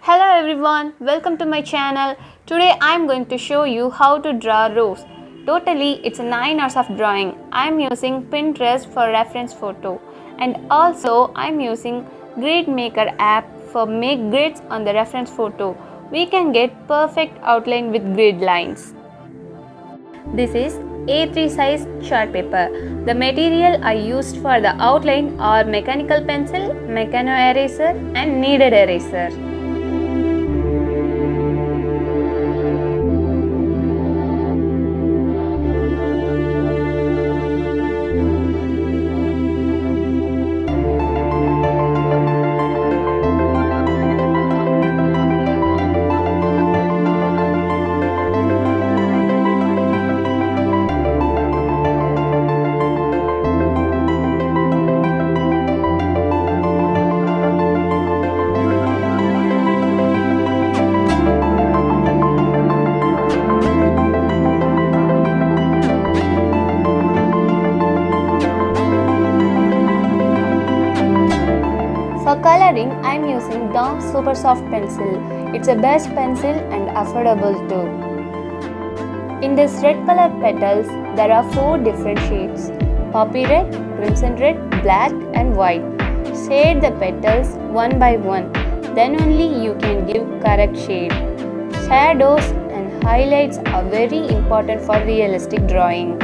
Hello everyone, welcome to my channel. Today I am going to show you how to draw rose. Totally it's 9 hours of drawing. I am using Pinterest for reference photo and also I am using Grid Maker app for make grids on the reference photo. We can get perfect outline with grid lines. This is A3 size chart paper. The material I used for the outline are mechanical pencil, mechano eraser and kneaded eraser. For coloring, I am using Dom Super Soft Pencil. It's a best pencil and affordable too. In this red color petals, there are 4 different shades: poppy red, crimson red, black and white. Shade the petals one by one, then only you can give correct shade. Shadows and highlights are very important for realistic drawing.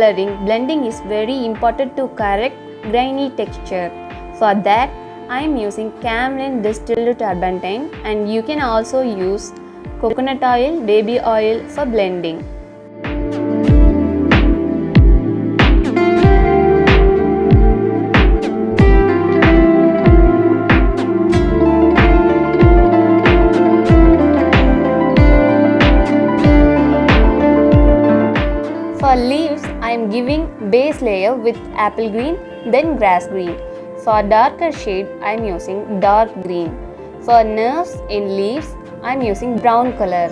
coloring, blending is very important to correct grainy texture. For that, I am using camlin distilled turpentine, and you can also use coconut oil, baby oil for blending. For leaves, I am giving base layer with apple green, then grass green. For darker shade, I am using dark green. For nerves in leaves, I am using brown color.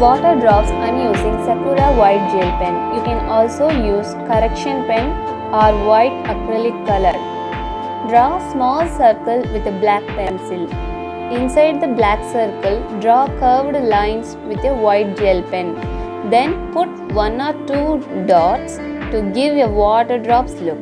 water drops, I am using Sakura white gel pen. You can also use correction pen or white acrylic color. Draw a small circle with a black pencil. Inside the black circle, draw curved lines with a white gel pen. Then put 1 or 2 dots to give a water drops look.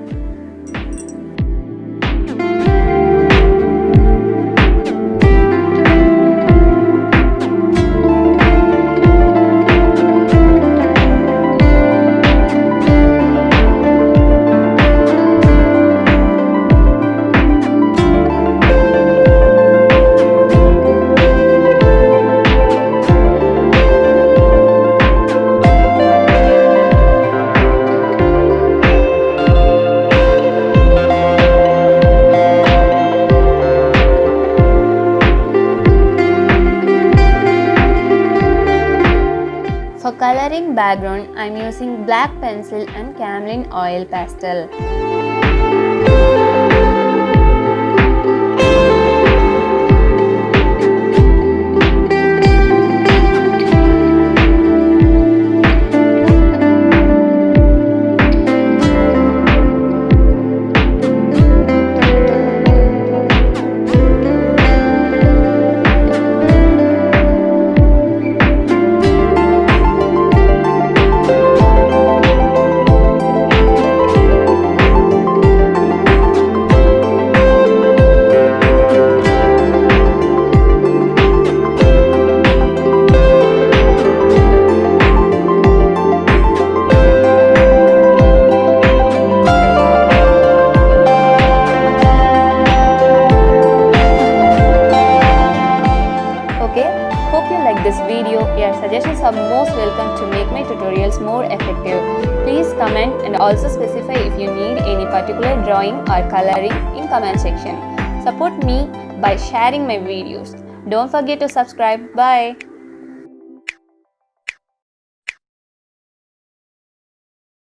coloring background, I am using black pencil and camlin oil pastel. Okay, hope you like this video. Your suggestions are most welcome to make my tutorials more effective. Please comment and also specify if you need any particular drawing or coloring in comment section. Support me by sharing my videos. Don't forget to subscribe. Bye.